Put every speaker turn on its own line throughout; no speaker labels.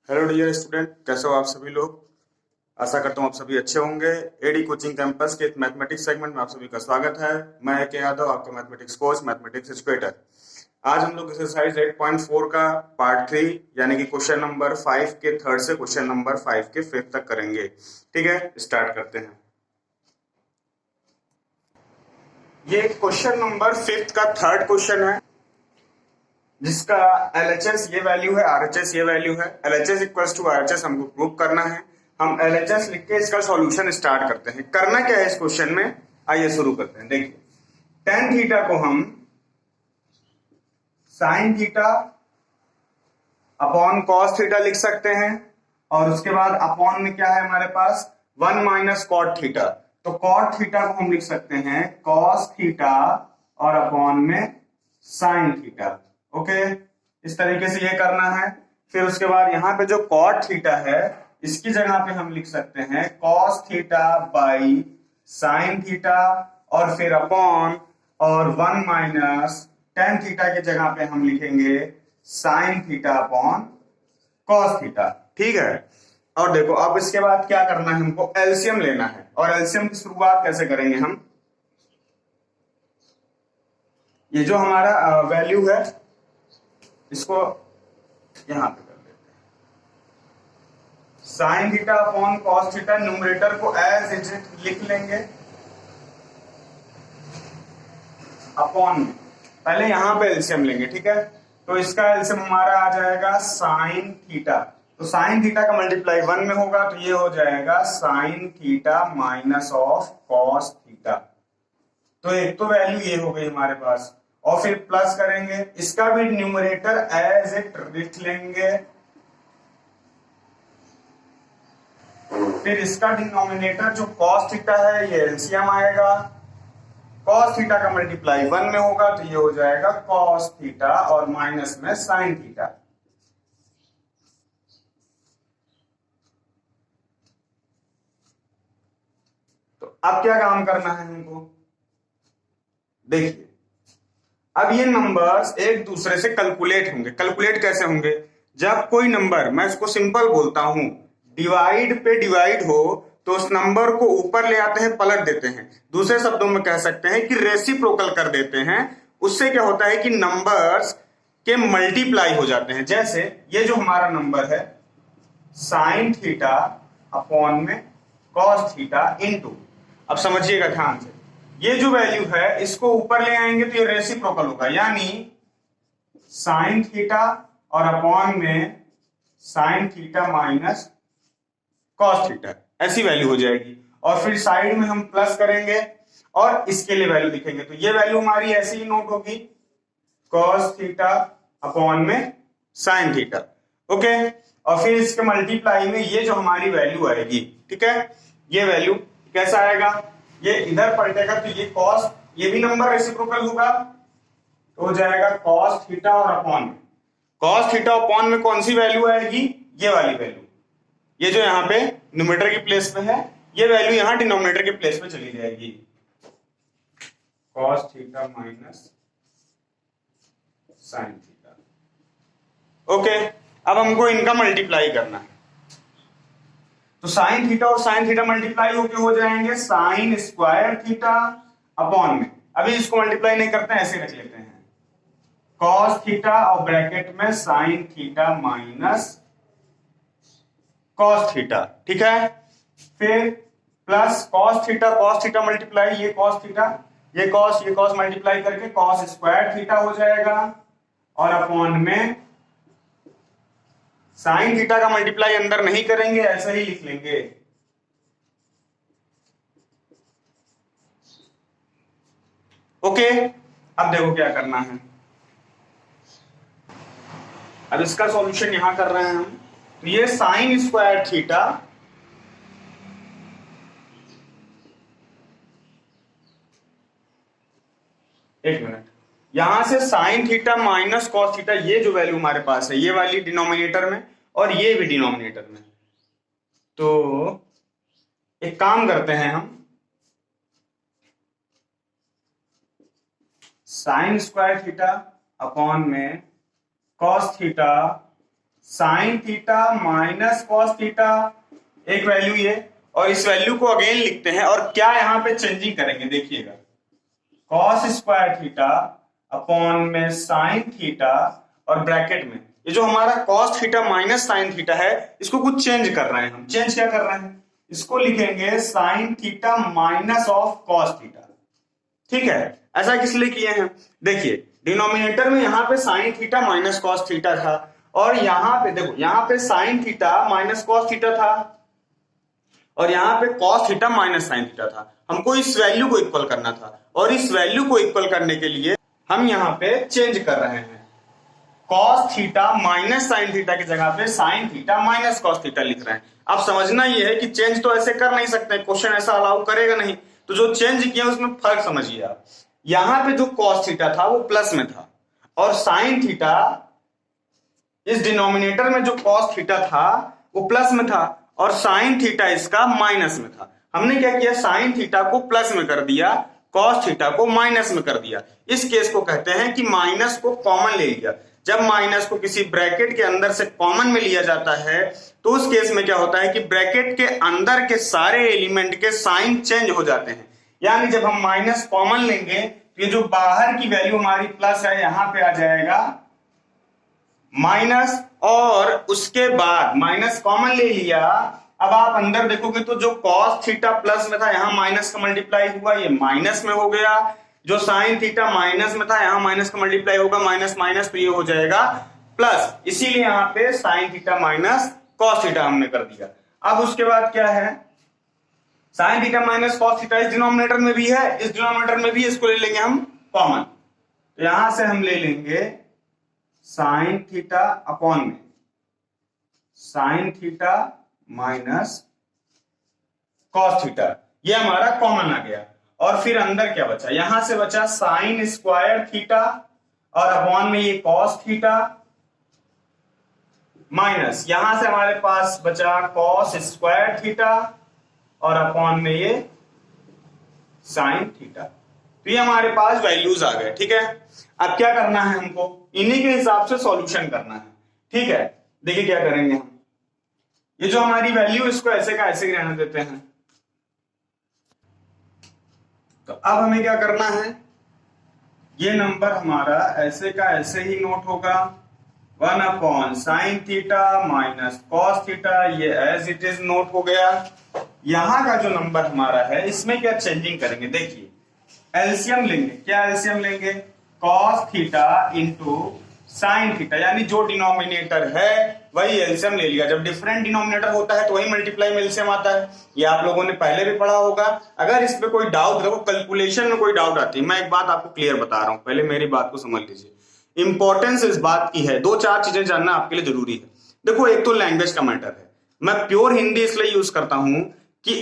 Hello dear student, कैसे हो आप सभी लोग। आशा करता हूँ आप सभी अच्छे होंगे। एडी कोचिंग कैंपस के मैथमेटिक्स सेगमेंट में आप सभी का स्वागत है। मैं के यादव, आपका मैथमेटिक्स कोच, मैथमेटिक्स एजुकेटर। आज हम लोग एक्सरसाइज 8.4 का पार्ट 3 यानी कि क्वेश्चन नंबर 5 के थर्ड से क्वेश्चन नंबर 5 के फिफ्थ तक करेंगे। ठीक है, स्टार्ट करते हैं। ये क्वेश्चन नंबर फिफ्थ का थर्ड क्वेश्चन है, जिसका LHS ये वैल्यू है, RHS ये वैल्यू है। LHS इक्वल्स टू RHS हमको प्रूव करना है। हम LHS लिख के इसका सॉल्यूशन स्टार्ट करते हैं। करना क्या है इस क्वेश्चन में, आइए शुरू करते हैं। देखिए, tan थीटा को हम sin theta upon cos theta लिख सकते हैं, और उसके बाद अपॉन में क्या है हमारे पास, 1 माइनस cot थीटा। तो cot थीटा को हम लिख सकते हैं cos थीटा और अपॉन में sin थीटा। ओके, इस तरीके से ये करना है। फिर उसके बाद यहाँ पे जो cot थीटा है, इसकी जगह पे हम लिख सकते हैं cos theta by sin theta, और फिर अपॉन और 1 माइनस tan थीटा के जगह पे हम लिखेंगे sin theta upon cos theta. ठीक है, और देखो अब इसके बाद क्या करना है, हमको एलसीएम लेना है। और एलसीएम की शुरुआत कैसे करेंगे हम, ये जो हमारा वैल्यू है इसको यहां पे कर देते हैं। Sine theta upon cos theta, numerator को एज इट लिख लेंगे, अपॉन में पहले यहां पे एलसीएम लेंगे। ठीक है, तो इसका एलसीएम हमारा आ जाएगा साइन थीटा। तो साइन थीटा का मल्टीप्लाई 1 में होगा, तो ये हो जाएगा sine theta minus of cos theta. तो एक तो वैल्यू ये हो गई हमारे पास, और फिर प्लस करेंगे, इसका भी न्यूमरेटर एज इट लिख लेंगे, फिर इसका डिनोमिनेटर जो कॉस थीटा है ये एलसीएम आएगा। कॉस थीटा का मल्टीप्लाई 1 में होगा, तो ये हो जाएगा कॉस थीटा और माइनस में साइन थीटा। तो अब क्या काम करना है हमको, देखिए अब ये नंबर्स एक दूसरे से कैलकुलेट होंगे। कैलकुलेट कैसे होंगे, जब कोई नंबर, मैं इसको सिंपल बोलता हूं, डिवाइड पे डिवाइड हो तो उस नंबर को ऊपर ले आते हैं, पलट देते हैं। दूसरे शब्दों में कह सकते हैं कि रेसिप्रोकल कर देते हैं। उससे क्या होता है कि नंबर्स के मल्टीप्लाई हो जाते हैं। जैसे ये जो हमारा नंबर है साइन थीटा अपॉन में कॉस थीटा इनटू, अब समझिएगा ध्यान से, ये जो वैल्यू है इसको ऊपर ले आएंगे तो ये रेसिप्रोकल होगा, यानी साइन थीटा और अपॉन में sine theta minus cos theta, ऐसी वैल्यू हो जाएगी। और फिर साइड में हम प्लस करेंगे और इसके लिए वैल्यू लिखेंगे, तो ये वैल्यू हमारी ऐसे ही नोट होगी, कॉस थीटा अपॉन में साइन थीटा। ओके, और फिर इसके मल्टीप्लाई में ये जो हमारी वैल्यू आएगी, ठीक है, ये वैल्यू कैसा आएगा, ये इधर पलटेगा तो ये कॉस, ये भी नंबर रेसिप्रोकल होगा, तो हो जाएगा कॉस थीटा और अपॉन में कॉस थीटा अपॉन में कौन सी वैल्यू आएगी, ये वाली वैल्यू, ये जो यहाँ पे न्यूमरेटर की प्लेस में है, ये वैल्यू यहाँ डिनोमिनेटर के प्लेस में चली जाएगी, cos theta minus sine theta. Okay, अब हमको इनका मल्टीप्लाई करना है, तो साइन थीटा और साइन थीटा मल्टीप्लाई होके हो जाएंगे साइन स्क्वायर थीटा अपॉन में, अभी इसको मल्टीप्लाई नहीं करते हैं, ऐसे रख लेते हैं, कॉस थीटा और ब्रैकेट में sine theta minus cos theta. ठीक है, फिर प्लस कॉस थीटा मल्टीप्लाई ये कॉस थीटा, ये कॉस मल्टीप्लाई करके कॉस स्क्वायर थीटा हो जाएगा, और अपॉन में साइन थीटा का मल्टीप्लाई अंदर नहीं करेंगे, ऐसा ही लिख लेंगे, ओके। अब देखो क्या करना है, अब इसका सॉल्यूशन यहां कर रहे हैं हम, तो ये साइन स्क्वायर थीटा एक मिनट, यहां से sine theta minus cos theta, ये जो वैल्यू हमारे पास है ये वाली डिनोमिनेटर में और ये भी डिनोमिनेटर में, तो एक काम करते हैं हम, साइन स्क्वायर थीटा अपॉन में cos theta sine theta minus cos theta, एक वैल्यू ये, और इस वैल्यू को अगेन लिखते हैं और क्या यहां पे चेंजिंग करेंगे देखिएगा, कॉस स्क्वायर थीटा अपॉन में साइन थीटा और ब्रैकेट में ये जो हमारा cos theta minus sine theta है इसको कुछ चेंज कर रहे हैं हम। चेंज क्या कर रहे हैं, इसको लिखेंगे sine theta minus of cos theta. ठीक है, ऐसा किस लिए किए हैं, देखिए डिनोमिनेटर में यहां पे sine theta minus cos theta था और यहां पे देखो यहां पे sine theta minus cos theta था और यहां पे cos theta minus sine theta था। हमको इस वैल्यू को इक्वल करना था और इस वैल्यू को इक्वल करने के लिए हम यहां पे चेंज कर रहे हैं, cos theta minus sign theta की जगह पे sine theta minus cos theta लिख रहे हैं। अब समझना यह है कि चेंज तो ऐसे कर नहीं सकते, क्वेश्चन ऐसा अलाउ करेगा नहीं, तो जो चेंज किया उसमें फर्क समझिए आप। यहां पे जो कॉस थीटा था वो प्लस में था और साइन थीटा इस डिनोमिनेटर में जो कॉस थीटा था वो प्लस में था और साइन थीटा इसका माइनस में था। हमने क्या किया, साइन थीटा को प्लस में कर दिया, कॉस थीटा को माइनस में कर दिया। इस केस को कहते हैं कि माइनस को कॉमन ले लिया। जब माइनस को किसी ब्रैकेट के अंदर से कॉमन में लिया जाता है तो उस केस में क्या होता है कि ब्रैकेट के अंदर के सारे एलिमेंट के साइन चेंज हो जाते हैं। यानी जब हम माइनस कॉमन लेंगे तो ये जो बाहर की वैल्यू हमारी प्लस है यहां पे आ जाएगा माइनस, और उसके बाद माइनस कॉमन ले लिया। अब आप अंदर देखोगे तो जो कॉस थीटा प्लस में था यहां माइनस का मल्टीप्लाई हुआ, ये माइनस में हो गया। जो साइन थीटा माइनस में था यहां माइनस का मल्टीप्लाई होगा, माइनस माइनस तो ये हो जाएगा प्लस, इसीलिए यहां पे sine theta minus cos theta हमने कर दिया। अब उसके बाद क्या है, sine theta minus cos theta इस डिनोमिनेटर में भी है, इस डिनोमिनेटर में भी, इसको ले लेंगे हम कॉमन। तो यहां से हम ले लेंगे साइन थीटा अपॉन में sine theta minus cos theta, ये हमारा कॉमन आ गया। और फिर अंदर क्या बचा, यहां से बचा साइन स्क्वायर थीटा और अपॉन में ये कॉस थीटा माइनस यहां से हमारे पास बचा कॉस स्क्वायर थीटा और अपॉन में ये साइन थीटा। तो ये हमारे पास वैल्यूज आ गए। ठीक है, अब क्या करना है, हमको इन्हीं के हिसाब से सॉल्यूशन करना है। ठीक है, देखिए क्या करेंगे हम, ये जो हमारी वैल्यू इसको ऐसे का ऐसे ही रहने देते हैं। तो अब हमें क्या करना है, ये नंबर हमारा ऐसे का ऐसे ही नोट होगा, 1 upon sine theta minus cos theta, ये एज इट इज नोट हो गया। यहां का जो नंबर हमारा है इसमें क्या चेंजिंग करेंगे, देखिए एलसीएम लेंगे। क्या एलसीएम लेंगे, cos theta into sine theta, यानी जो डिनोमिनेटर है वही एलसीएम ले लिया। जब डिफरेंट डिनोमिनेटर होता है तो वही मल्टीप्लाई में एलसीएम आता है, ये आप लोगों ने पहले भी पढ़ा होगा। अगर इस पे कोई डाउट, देखो कैलकुलेशन में कोई डाउट आती है, मैं एक बात आपको क्लियर बता रहा हूं, पहले मेरी बात को समझ लीजिए। इंपॉर्टेंस इस बात की है, 2-4 चीजें जानना आपके लिए जरूरी है। देखो एक तो लैंग्वेज का मैटर है, मैं प्योर हिंदी इसलिए यूज करता हूं कि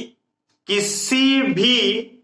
किसी भी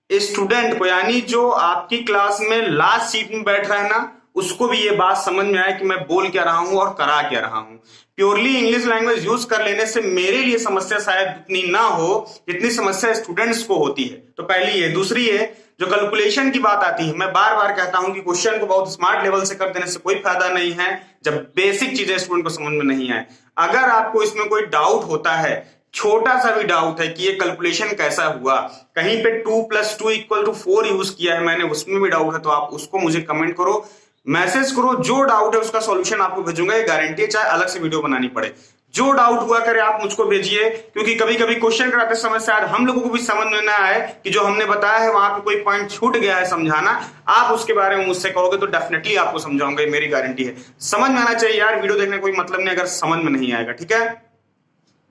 स्टूडेंट को, यानी जो आपकी क्लास में लास्ट सीट में बैठ रहा है ना, उसको भी ये बात समझ में आए कि मैं बोल क्या रहा हूं और करा क्या रहा हूं। प्योरली इंग्लिश लैंग्वेज यूज कर लेने से मेरे लिए समस्या शायद इतनी ना हो जितनी समस्या स्टूडेंट्स को होती है। तो पहली है। दूसरी है, जो कैलकुलेशन की बात आती है, मैं बार बार कहता हूं कि क्वेश्चन को बहुत स्मार्ट लेवल से कर देने से कोई फायदा नहीं है जब बेसिक चीजें स्टूडेंट को समझ में नहीं आए। अगर आपको इसमें कोई डाउट होता है, छोटा सा भी डाउट है कि ये कैलकुलेशन कैसा हुआ, कहीं पे 2 + 2 = 4 यूज किया है मैंने, उसमें भी डाउट है, तो आप उसको मुझे कमेंट करो, मैसेज करो, जो डाउट है उसका सॉल्यूशन आपको भेजूंगा। ये गारंटी है, चाहे अलग से वीडियो बनानी पड़े। जो डाउट हुआ करे आप मुझको भेजिए, क्योंकि कभी कभी क्वेश्चन कराते समय शायद हम लोगों को भी समझ में ना आए कि जो हमने बताया है वहां पे कोई पॉइंट छूट गया है समझाना। आप उसके बारे में मुझसे कहोगे तो डेफिनेटली आपको समझाऊंगा, ये मेरी गारंटी है। समझ में आना चाहिए यार, वीडियो देखने कोई मतलब नहीं अगर समझ में नहीं आएगा। ठीक है,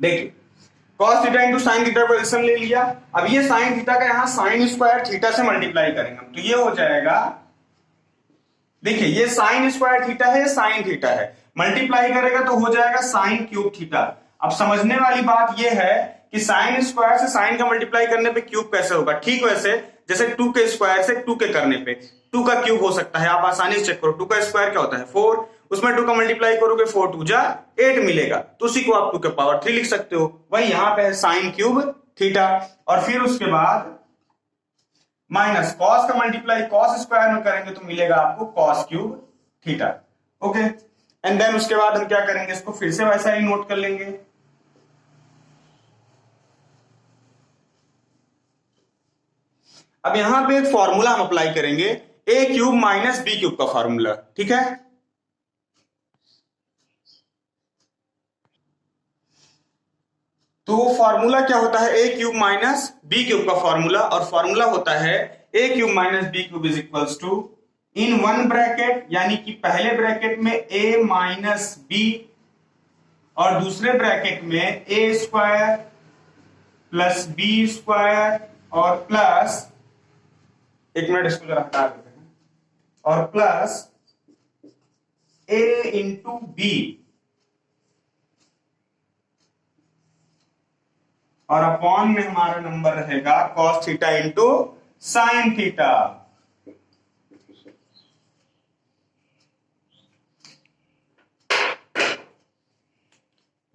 देखिए cos theta into sine theta को एलसीएम ले लिया। अब ये साइन थीटा का यहां साइन स्क्वायर थीटा से मल्टीप्लाई करेंगे, तो ये हो जाएगा, देखिए ये साइन स्क्वायर थीटा है, साइन थीटा है, मल्टीप्लाई करेगा तो हो जाएगा साइन क्यूब थीटा। अब समझने वाली बात ये है कि साइन स्क्वायर से साइन का मल्टीप्लाई करने पे क्यूब कैसे होगा। ठीक वैसे जैसे 2 के स्क्वायर से 2 के करने पे 2 का क्यूब हो सकता है, आप आसानी से चेक करो। 2 का स्क्वायर क्या होता है 4, उसमें 2 का मल्टीप्लाई करोगे 4 × 2 = 8 मिलेगा, तो उसी को आप 2 के पावर 3 लिख सकते हो। वही यहां पे है साइन क्यूब थीटा। और फिर उसके बाद माइनस कॉस का मल्टीप्लाई कॉस स्क्वायर में करेंगे तो मिलेगा आपको cos cube theta. Okay, and then उसके बाद हम क्या करेंगे, इसको फिर से वैसा ही नोट कर लेंगे। अब यहां पे एक फॉर्मूला हम अप्लाई करेंगे, A cube minus B cube का फॉर्मूला, ठीक है। तो फॉर्मूला क्या होता है, A cube minus B cube का फॉर्मूला, और फॉर्मूला होता है A cube minus B cube is equals to in one bracket, यानी कि पहले ब्रैकेट में ए माइनस बी और दूसरे ब्रैकेट में ए स्क्वायर प्लस बी स्क्वायर और प्लस, एक मिनट इसको जरा हटा देते हैं, और प्लस ए इंटू बी, और अपॉन में हमारा नंबर रहेगा cos theta into sine theta.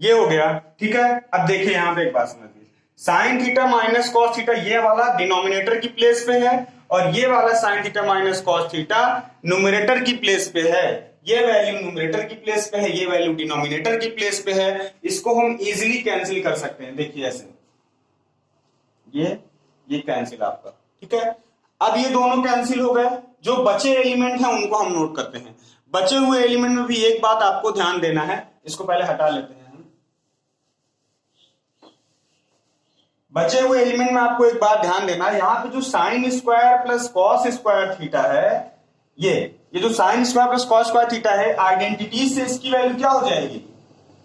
ये हो गया, ठीक है। अब देखिए यहां पे एक बात समझिए, sine theta minus cos theta ये वाला डिनोमिनेटर की प्लेस पे है, और ये वाला sine theta minus cos theta numerator की प्लेस पे है। ये वैल्यू न्यूमरेटर की प्लेस पे है, ये वैल्यू डिनोमिनेटर की प्लेस पे है। इसको हम इजीली कैंसिल कर सकते हैं, देखिए ऐसे, ये कैंसिल आपका, ठीक है। अब ये दोनों कैंसिल हो गए, जो बचे एलिमेंट हैं उनको हम नोट करते हैं। बचे हुए एलिमेंट में भी एक बात आपको ध्यान देना है, इसको पहले हटा लेते हैं। बचे हुए एलिमेंट में आपको एक बात ध्यान देना है, यहां पे जो sine square plus cos square theta है, ये जो sine square plus cos square theta है, आइडेंटिटी से इसकी वैल्यू क्या हो जाएगी,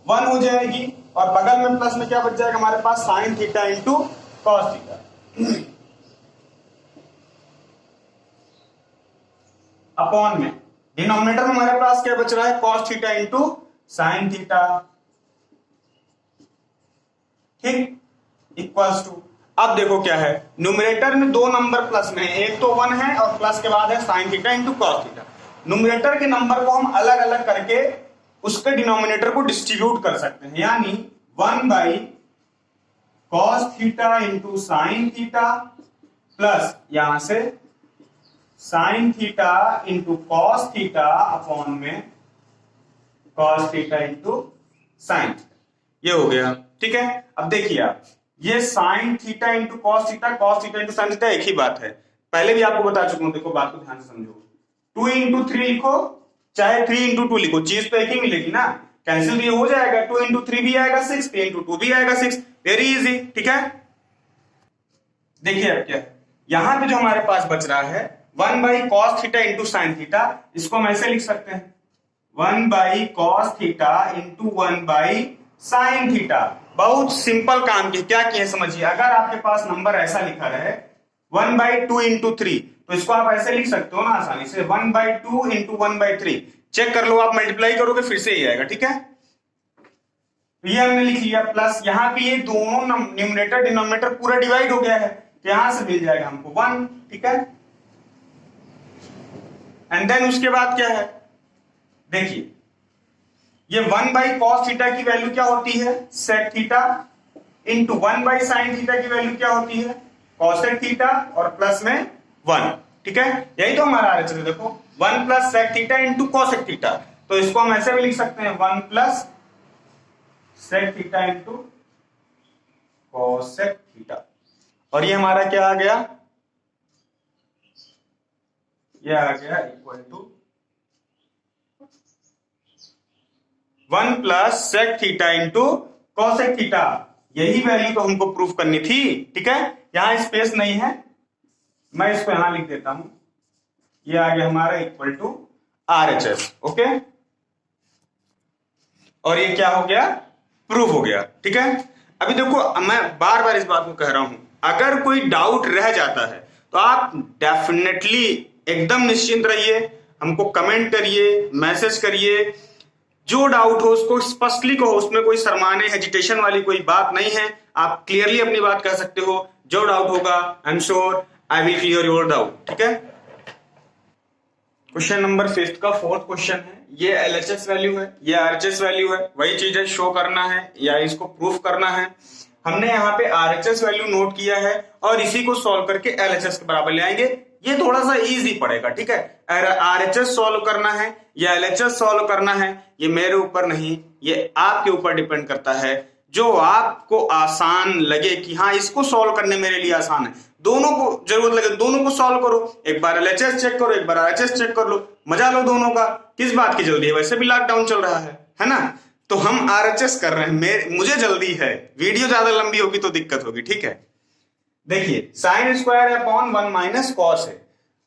1 हो जाएगी, और बगल में प्लस में क्या बच जाएगा हमारे पास, sine theta into cos theta. Upon में डिनोमिनेटर में हमारे पास क्या बच रहा है, cos theta into sine theta, ठीक, इक्वल्स टू। अब देखो क्या है, न्यूमरेटर में दो नंबर प्लस में है, एक तो 1 है और प्लस के बाद है sign theta into cos theta. Numerator के नंबर को हम अलग अलग करके उसके डिनोमिनेटर को डिस्ट्रीब्यूट कर सकते हैं, यानी 1 by cos theta into sine theta plus यहां से sine theta into cos theta upon में cos theta into sine theta, ये हो गया, ठीक है। अब देखिए आप, ये sine theta into cos theta into sine theta एक ही बात है, पहले भी आपको बता चुका हूं, देखो बात को ध्यान से समझो। 2 इंटू 3 लिखो चाहे 3 इंटू 2 लिखो, चीज तो एक ही मिलेगी ना, कैंसिल भी हो जाएगा, 2 इंटू 3 भी आएगा 6, 3 इंटू 2 भी आएगा 6, वेरी इजी, ठीक है। देखिए अब क्या है, यहां पे जो हमारे पास बच रहा है 1 by cos theta into sine theta, इसको हम ऐसे लिख सकते हैं 1 by cos theta into 1 by sine theta. बहुत सिंपल काम की, क्या किए समझिए, अगर आपके पास नंबर ऐसा लिखा है 1 बाई 2 इंटू 3, तो इसको आप ऐसे लिख सकते हो ना आसानी से, 1 बाई 2 इंटू 1 बाई 3, चेक कर लो, आप मल्टीप्लाई करोगे फिर से ही आएगा, ठीक है। तो ये हमने लिख लिया, प्लस यहां पे ये दोनों न्यूमरेटर डिनोमिनेटर पूरा डिवाइड हो गया है, तो यहां से मिल जाएगा हमको 1, ठीक है। एंड देन उसके बाद क्या है, देखिए ये 1 बाई कॉस थीटा की वैल्यू क्या होती है, sec theta, into 1 by sine theta की वैल्यू क्या होती है, कॉसेक थीटा, और प्लस में 1, ठीक है। यही तो हमारा आ रहा है, देखो 1 plus sec theta into cosec theta, तो इसको हम ऐसे भी लिख सकते हैं 1 plus sec theta into cosec theta, और ये हमारा क्या आ गया, ये आ गया equal to 1 plus sec theta into cosec theta. यही वैल्यू तो हमको प्रूफ करनी थी, ठीक है। यहां स्पेस नहीं है, मैं इसको यहां लिख देता हूं, ये आ गया हमारा इक्वल टू RHS, ओके। और ये क्या हो गया, प्रूफ हो गया, ठीक है। अभी देखो मैं बार बार इस बात को कह रहा हूं, अगर कोई डाउट रह जाता है तो आप डेफिनेटली एकदम निश्चिंत रहिए, हमको कमेंट करिए, मैसेज करिए, जो डाउट हो उसको स्पष्टली कहो, उसमें कोई शर्माने हेजिटेशन वाली कोई बात नहीं है, आप क्लियरली अपनी बात कह सकते हो। जो डाउट होगा I am sure I will clear your doubt, ठीक है। क्वेश्चन नंबर 5 का 4th क्वेश्चन है, ये LHS वैल्यू है, ये RHS वैल्यू है, वही चीज है, शो करना है या इसको प्रूफ करना है। हमने यहाँ पे RHS वैल्यू नोट किया है और इसी को सॉल्व करके LHS के बराबर ले आएंगे, ये थोड़ा सा इजी पड़ेगा, ठीक है। आरएचएस सॉल्व करना है या एलएचएस सॉल्व करना है, ये मेरे ऊपर नहीं, ये आपके ऊपर डिपेंड करता है। जो आपको आसान लगे कि हाँ इसको सॉल्व करने मेरे लिए आसान है, दोनों को जरूरत लगे दोनों को सॉल्व करो। एक बार एलएचएस चेक करो, एक बार आरएचएस चेक कर लो, मजा लो दोनों का। किस बात की जल्दी है, वैसे भी लॉकडाउन चल रहा है ना। तो हम आरएचएस कर रहे हैं, मुझे जल्दी है, वीडियो ज्यादा लंबी होगी तो दिक्कत होगी, ठीक है। देखिए sine square upon 1 minus cos है।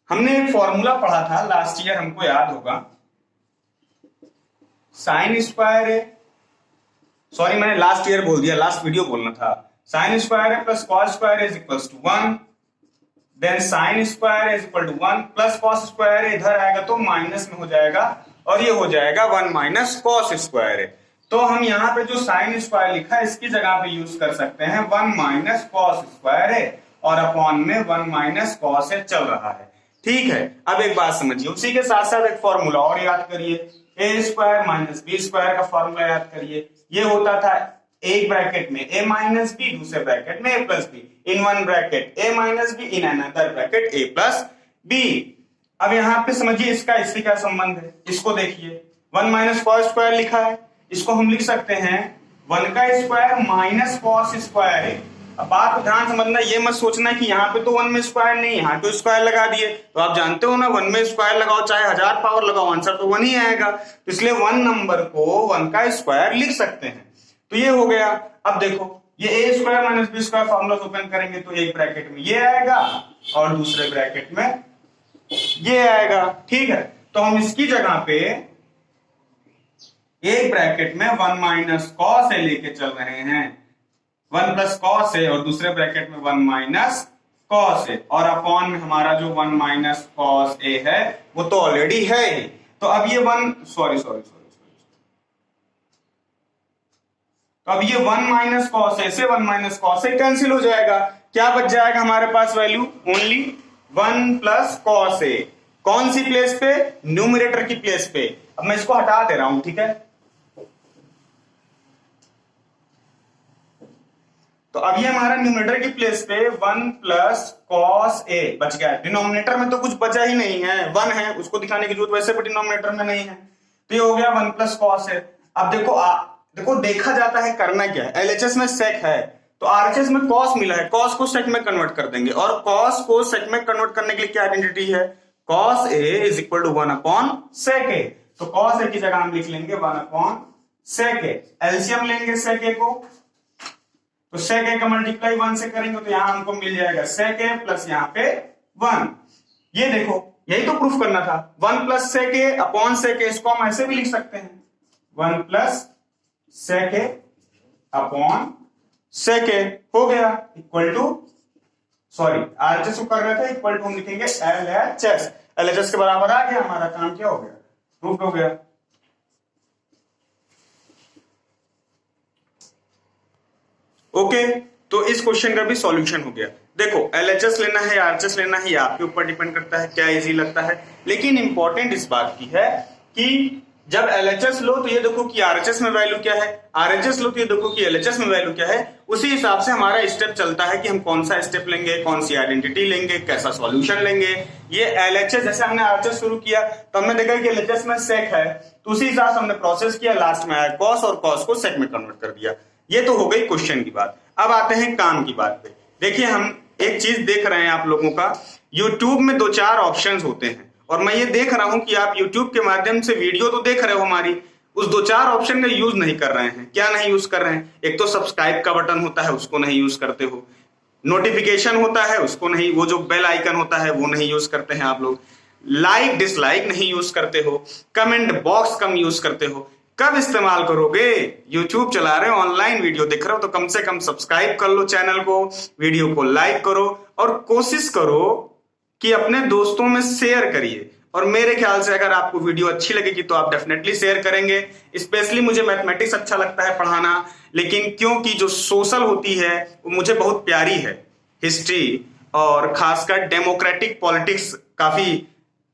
हमने एक फॉर्मूला पढ़ा था लास्ट ईयर, हमको याद होगा। साइन स्क्वायर है, सॉरी मैंने लास्ट ईयर बोल दिया, लास्ट वीडियो बोलना था। साइन स्क्वायर है plus cos square is equal to 1, then sine square is equal to 1 plus cos square इधर आएगा तो माइनस में हो जाएगा और ये हो जाएगा 1 माइनस कॉस स्क्वायर है। तो हम यहाँ पे जो साइन स्क्वायर लिखा है इसकी जगह पे यूज कर सकते हैं 1 माइनस कॉस स्क्वायर है और अपॉन में 1 माइनस कॉस है चल रहा है, ठीक है। अब एक बात समझिए, उसी के साथ साथ एक फॉर्मूला और याद करिए, A square minus B square का फॉर्मूला याद करिए। ये होता था एक ब्रैकेट में a माइनस बी, दूसरे ब्रैकेट में a plus B, in one bracket a minus B, in another bracket a plus B. अब यहाँ पे समझिए इसका इससे क्या संबंध है, इसको देखिए 1 माइनस कॉस स्क्वायर लिखा है, इसको हम लिख सकते हैं 1 का स्क्वायर माइनस कॉस स्क्वायर है। अब बात को ध्यान समझना, ये मत सोचना कि यहाँ पे तो 1 में स्क्वायर नहीं, यहाँ तो स्क्वायर लगा दिए। तो आप जानते हो ना 1 में स्क्वायर लगाओ चाहे 1000 पावर लगाओ आंसर तो 1 ही आएगा। तो इसलिए 1 नंबर को 1 का स्क्वायर लिख सकते हैं। तो ये हो गया। अब देखो ये A square minus B square formula open करेंगे तो एक ब्रैकेट में ये आएगा और दूसरे ब्रैकेट में ये आएगा, ठीक है। तो हम इसकी जगह पे एक ब्रैकेट में 1 माइनस कॉस ए लेके चल रहे हैं, 1 प्लस कॉस ए और दूसरे ब्रैकेट में 1 माइनस कॉस ए और अपॉन में हमारा जो 1 माइनस कॉस ए है वो तो ऑलरेडी है ही। तो अब ये 1 तो अब ये 1 माइनस कॉस ए से 1 माइनस कॉस ए कैंसिल हो जाएगा। क्या बच जाएगा हमारे पास value, only 1 plus cos A. कौन सी प्लेस पे, न्यूमरेटर की प्लेस पे। अब मैं इसको हटा दे रहा हूं, ठीक है। तो अब ये हमारा न्यूमरेटर की प्लेस पे 1 प्लस कॉस ए बच गया। डिनोमिनेटर में तो कुछ बचा ही नहीं है, 1 है, उसको दिखाने की जरूरत वैसे भी डिनोमिनेटर में नहीं है। तो ये हो गया 1 प्लस कॉस ए। अब देखो देखा जाता है करना क्या है, एलएचएस में सेक है तो आरएचएस में कॉस मिला है, कॉस को सेक में कन्वर्ट कर देंगे और कॉस को सेक में कन्वर्ट करने के लिए क्या आइडेंटिटी है, cos A is equal to 1 upon sec A. तो कॉस ए की जगह हम लिख लेंगे 1 अपॉन सेक ए। एलसीएम लेंगे सेक ए को, तो सेक ए का मल्टीप्लाई 1 से करेंगे तो यहां हमको मिल जाएगा सेक ए प्लस यहां पे 1। ये देखो यही तो प्रूफ करना था, 1 प्लस सेक ए अपॉन सेक ए। इसको हम ऐसे भी लिख सकते हैं 1 प्लस सेक ए अपॉन सेक ए हो गया इक्वल टू, सॉरी आरएचएस को कर रहे थे, इक्वल टू हम लिखेंगे एलएचएस। एलएचएस के बराबर आ गया, हमारा काम क्या हो गया, प्रूफ हो गया। ओके तो इस क्वेश्चन का भी सॉल्यूशन हो गया। देखो एलएचएस लेना है आरएचएस लेना है ये आपके ऊपर डिपेंड करता है क्या इजी लगता है, लेकिन इंपॉर्टेंट इस बात की है कि जब एलएचएस लो तो ये देखो कि आरएचएस में वैल्यू क्या है, आरएचएस लो तो ये देखो कि एलएचएस में वैल्यू क्या है। उसी हिसाब से हमारा स्टेप चलता है कि हम कौन सा स्टेप लेंगे, कौन सी आइडेंटिटी लेंगे, कैसा सॉल्यूशन लेंगे। ये एलएचएस जैसे हमने आरएचएस शुरू किया तो हमने देखा कि एलएचएस में सेक है तो उसी हिसाब से हमने प्रोसेस किया, लास्ट में आया कॉस और कॉस को सेक में कन्वर्ट कर दिया। ये तो हो गई क्वेश्चन की बात। अब आते हैं काम की बात पे। देखिए हम एक चीज देख रहे हैं आप लोगों का, यूट्यूब में 2-4 ऑप्शंस होते हैं और मैं ये देख रहा हूं कि आप यूट्यूब के माध्यम से वीडियो तो देख रहे हो हमारी, उस 2-4 ऑप्शन का यूज नहीं कर रहे हैं। क्या नहीं यूज कर रहे हैं, एक तो सब्सक्राइब का बटन होता है उसको नहीं यूज करते हो, नोटिफिकेशन होता है उसको नहीं, वो जो बेल आइकन होता है वो नहीं यूज करते हैं आप लोग, लाइक डिसलाइक नहीं यूज करते हो, कमेंट बॉक्स कम यूज करते हो। कब इस्तेमाल करोगे, यूट्यूब चला रहे हो, ऑनलाइन वीडियो देख रहे हो तो कम से कम सब्सक्राइब कर लो चैनल को, वीडियो को लाइक करो और कोशिश करो कि अपने दोस्तों में शेयर करिए। और मेरे ख्याल से अगर आपको वीडियो अच्छी लगेगी तो आप डेफिनेटली शेयर करेंगे। स्पेशली मुझे मैथमेटिक्स अच्छा लगता है पढ़ाना, लेकिन क्योंकि जो सोशल होती है वो मुझे बहुत प्यारी है, हिस्ट्री और खासकर डेमोक्रेटिक पॉलिटिक्स काफी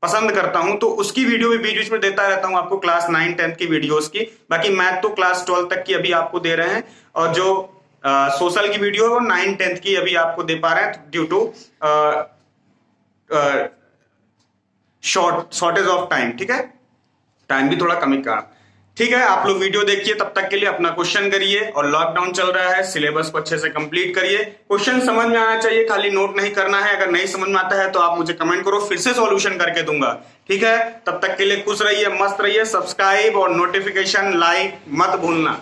पसंद करता हूं, तो उसकी वीडियो भी बीच बीच में देता रहता हूं आपको, क्लास 9-10 की वीडियोस की। बाकी मैथ तो क्लास 12 तक की अभी आपको दे रहे हैं और जो सोशल की वीडियो है वो 9-10 की अभी आपको दे पा रहे हैं due to shortage of time, ठीक है, टाइम भी थोड़ा कमी का, ठीक है। आप लोग वीडियो देखिए, तब तक के लिए अपना क्वेश्चन करिए, और लॉकडाउन चल रहा है, सिलेबस को अच्छे से कंप्लीट करिए। क्वेश्चन समझ में आना चाहिए, खाली नोट नहीं करना है। अगर नहीं समझ में आता है तो आप मुझे कमेंट करो, फिर से सॉल्यूशन करके दूंगा, ठीक है। तब तक के लिए खुश रहिए, मस्त रहिए, सब्सक्राइब और नोटिफिकेशन लाइक मत भूलना।